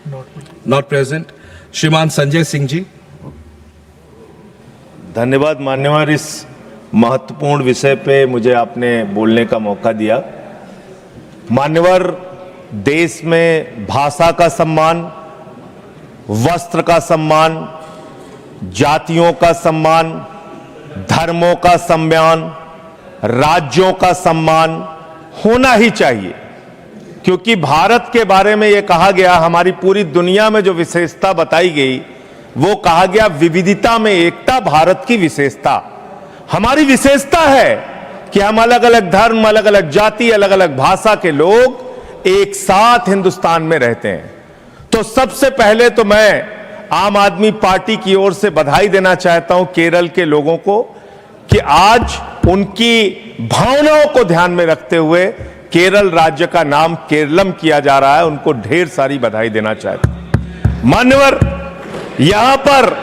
Not present. श्रीमान संजय सिंह जी। धन्यवाद मान्यवर, इस महत्वपूर्ण विषय पे मुझे आपने बोलने का मौका दिया। मान्यवर, देश में भाषा का सम्मान, वस्त्र का सम्मान, जातियों का सम्मान, धर्मों का सम्मान, राज्यों का सम्मान होना ही चाहिए, क्योंकि भारत के बारे में यह कहा गया, हमारी पूरी दुनिया में जो विशेषता बताई गई वो कहा गया विविधता में एकता भारत की विशेषता। हमारी विशेषता है कि हम अलग अलग धर्म, अलग अलग जाति, अलग अलग भाषा के लोग एक साथ हिंदुस्तान में रहते हैं। तो सबसे पहले तो मैं आम आदमी पार्टी की ओर से बधाई देना चाहता हूं केरल के लोगों को कि आज उनकी भावनाओं को ध्यान में रखते हुए केरल राज्य का नाम केरलम किया जा रहा है। उनको ढेर सारी बधाई देना चाहता हूं। मान्यवर, यहां पर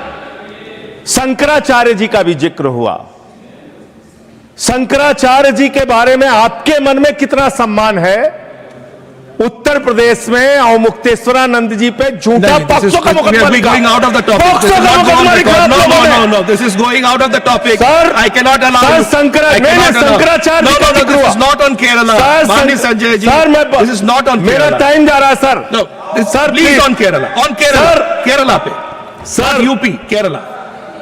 शंकराचार्य जी का भी जिक्र हुआ। शंकराचार्य जी के बारे में आपके मन में कितना सम्मान है? उत्तर प्रदेश में अवमुक्तेश्वरानंद जी पे झूठा पॉक्सो का मुकदमा लिखा। Out of the topic. POCSO का मुकदमा लिखा। No. This is going out of the topic. Sir, I cannot allow. Sir, Shankaracharya ji का No. जिक्र हुआ। This is not on Kerala. माननीय Sanjay ji. Sir, This is not on मेरा Kerala. टाइम जा रहा है सर। No. Sir, please on Kerala. On Kerala. Sir. Kerala पे। Sir. यूपी, केरला।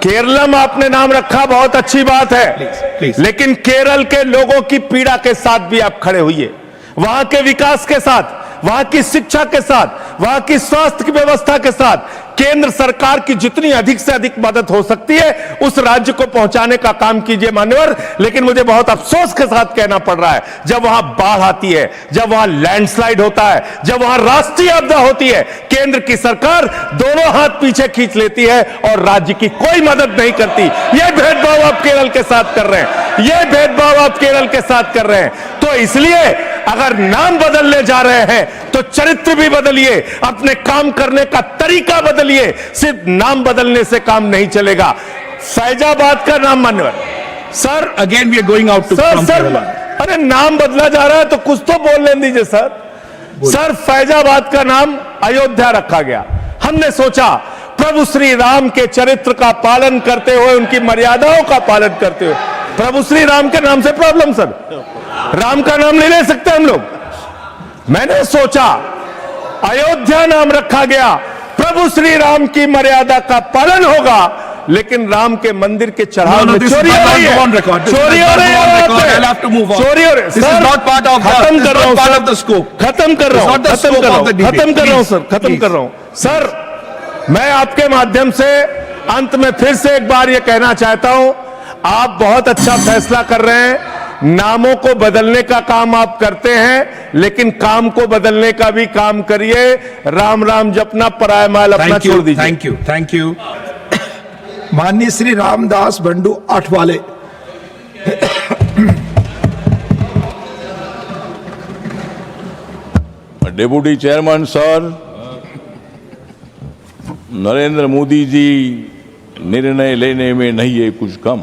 केरलम आपने नाम रखा, बहुत अच्छी बात है। Please. लेकिन केरल के लोगों की पीड़ा के साथ भी आप खड़े हुए, वहां के विकास के साथ, वहां की शिक्षा के साथ, वहां की स्वास्थ्य की व्यवस्था के साथ केंद्र सरकार की जितनी अधिक से अधिक मदद हो सकती है उस राज्य को पहुंचाने का काम कीजिए मान्यवर। लेकिन मुझे बहुत अफसोस के साथ कहना पड़ रहा है, जब वहां बाढ़ आती है, जब वहां लैंडस्लाइड होता है, जब वहां राष्ट्रीय आपदा होती है, केंद्र की सरकार दोनों हाथ पीछे खींच लेती है और राज्य की कोई मदद नहीं करती। यह भेदभाव आप केरल के साथ कर रहे हैं, यह भेदभाव आप केरल के साथ कर रहे हैं। तो इसलिए अगर नाम बदलने जा रहे हैं तो चरित्र भी बदलिए, अपने काम करने का तरीका बदलिए। सिर्फ नाम बदलने से काम नहीं चलेगा। फैजाबाद का नाम मान्यवर sir, Again we are going out to from sir, Kerala. अरे नाम बदला जा रहा है तो कुछ तो बोलने दीजिए सर। सर, फैजाबाद का नाम अयोध्या रखा गया। हमने सोचा प्रभु श्री राम के चरित्र का पालन करते हुए, उनकी मर्यादाओं का पालन करते हुए, प्रभु श्री राम के नाम से प्रॉब्लम सर, राम का नाम नहीं ले सकते हम लोग। मैंने सोचा अयोध्या नाम रखा गया, प्रभु श्री राम की मर्यादा का पालन होगा, लेकिन राम के मंदिर के चढ़ाव में चोरी हो रही है, चोरी हो रही है, चोरी हो रही है। खत्म कर रहा हूं सर, खत्म कर रहा हूं सर। मैं आपके माध्यम से अंत में फिर से एक बार यह कहना चाहता हूं, आप बहुत अच्छा फैसला कर रहे हैं। नामों को बदलने का काम आप करते हैं, लेकिन काम को बदलने का भी काम करिए। राम राम जपना, पराया माल अपना छोड़ दीजिए। Thank you. माननीय Shri Ramdas Bandu Athawale. Deputy chairman sir, Narendra Modi ji निर्णय लेने में नहीं है कुछ कम।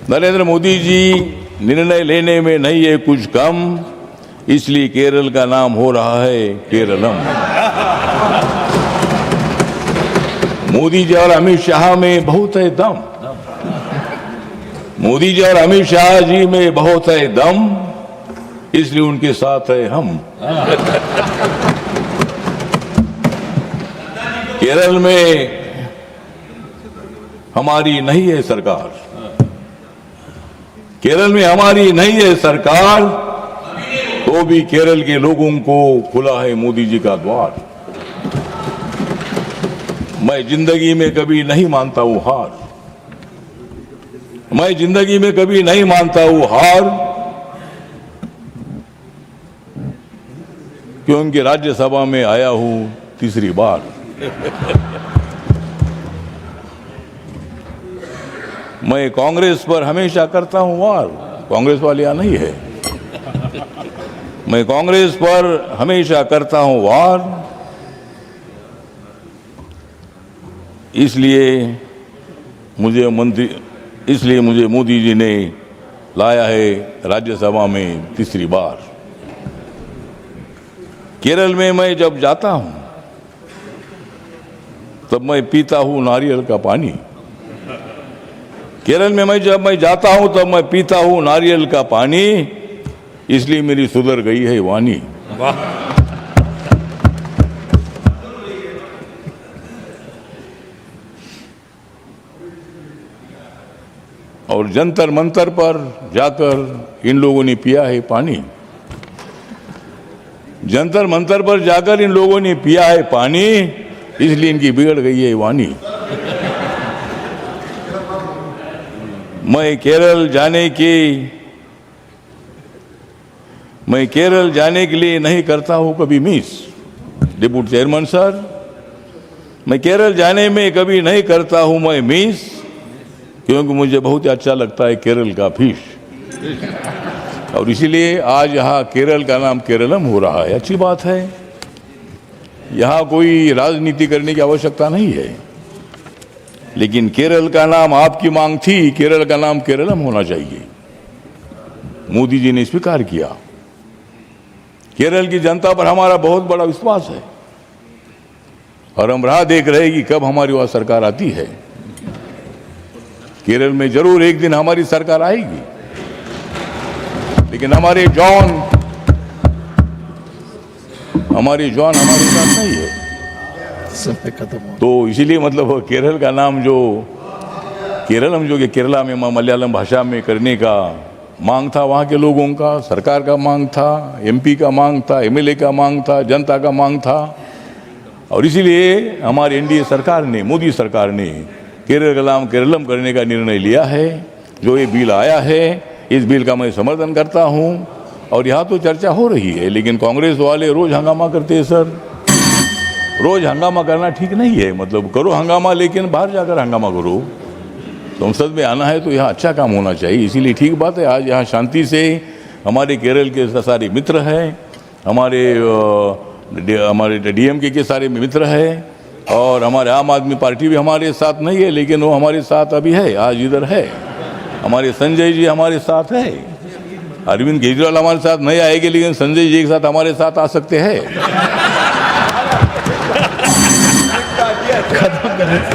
नरेंद्र मोदी जी निर्णय लेने में नहीं है कुछ कम, इसलिए केरल का नाम हो रहा है केरलम। मोदी जी और अमित शाह में बहुत है दम, मोदी जी और अमित शाह जी में बहुत है दम, इसलिए उनके साथ है हम। केरल में हमारी नहीं है सरकार, केरल में हमारी नहीं है सरकार, तो भी केरल के लोगों को खुला है मोदी जी का द्वार। मैं जिंदगी में कभी नहीं मानता हूं हार, मैं जिंदगी में कभी नहीं मानता हूं हार, क्योंकि राज्यसभा में आया हूं तीसरी बार। मैं कांग्रेस पर हमेशा करता हूं वार, कांग्रेस वाले यहां नहीं है। मैं कांग्रेस पर हमेशा करता हूं वार, इसलिए मुझे मोदी जी ने लाया है राज्यसभा में तीसरी बार। केरल में मैं जब जाता हूं तब मैं पीता हूं नारियल का पानी। केरल में जब मैं जाता हूं तब मैं पीता हूं नारियल का पानी, इसलिए मेरी सुधर गई है वाणी। और जंतर मंतर पर जाकर इन लोगों ने पिया है पानी। जंतर मंतर पर जाकर इन लोगों ने पिया है पानी, इसलिए इनकी बिगड़ गई है वाणी। मैं केरल जाने के लिए नहीं करता हूं कभी मिस। डिप्टी चेयरमैन सर, मैं केरल जाने में कभी नहीं करता हूं मैं मिस, क्योंकि मुझे बहुत अच्छा लगता है केरल का फिश। और इसीलिए आज यहाँ केरल का नाम केरलम हो रहा है। अच्छी बात है, यहाँ कोई राजनीति करने की आवश्यकता नहीं है, लेकिन केरल का नाम आपकी मांग थी, केरल का नाम केरलम होना चाहिए। मोदी जी ने स्वीकार किया। केरल की जनता पर हमारा बहुत बड़ा विश्वास है और हम राह देख रहे हैं कि कब हमारी वहां सरकार आती है। केरल में जरूर एक दिन हमारी सरकार आएगी, लेकिन हमारे जॉन हमारे साथ नहीं है। समय खत्म हो। तो इसीलिए मतलब केरल का नाम जो केरलम जो कि केरला में मलयालम भाषा में करने का मांग था, वहाँ के लोगों का, सरकार का मांग था, एमपी का मांग था, एमएलए का मांग था, जनता का मांग था। और इसीलिए हमारी एनडीए सरकार ने, मोदी सरकार ने केरल का नाम केरलम करने का निर्णय लिया है। जो ये बिल आया है, इस बिल का मैं समर्थन करता हूं। और यहाँ तो चर्चा हो रही है, लेकिन कांग्रेस वाले रोज हंगामा करते हैं सर। रोज हंगामा करना ठीक नहीं है। मतलब करो हंगामा, लेकिन बाहर जाकर हंगामा करो। संसद में आना है तो यहाँ अच्छा काम होना चाहिए। इसीलिए ठीक बात है, आज यहाँ शांति से हमारे केरल के सारे मित्र हैं, हमारे डीएमके के सारे मित्र हैं, और हमारे आम आदमी पार्टी भी हमारे साथ नहीं है, लेकिन वो हमारे साथ अभी है, आज इधर है। हमारे संजय जी हमारे साथ है। अरविंद केजरीवाल हमारे साथ नहीं आएंगे, लेकिन संजय जी के साथ हमारे साथ आ सकते हैं।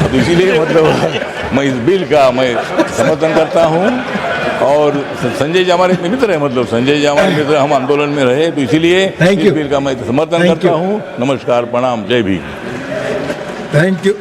तो इसीलिए मतलब मैं इस बिल का मैं समर्थन करता हूं। और संजय जी हमारे मित्र है, मतलब संजय जी हमारे मित्र, हम आंदोलन में रहे, तो इसीलिए इस बिल का मैं समर्थन करता हूं। नमस्कार, प्रणाम, जय भीम। Thank you.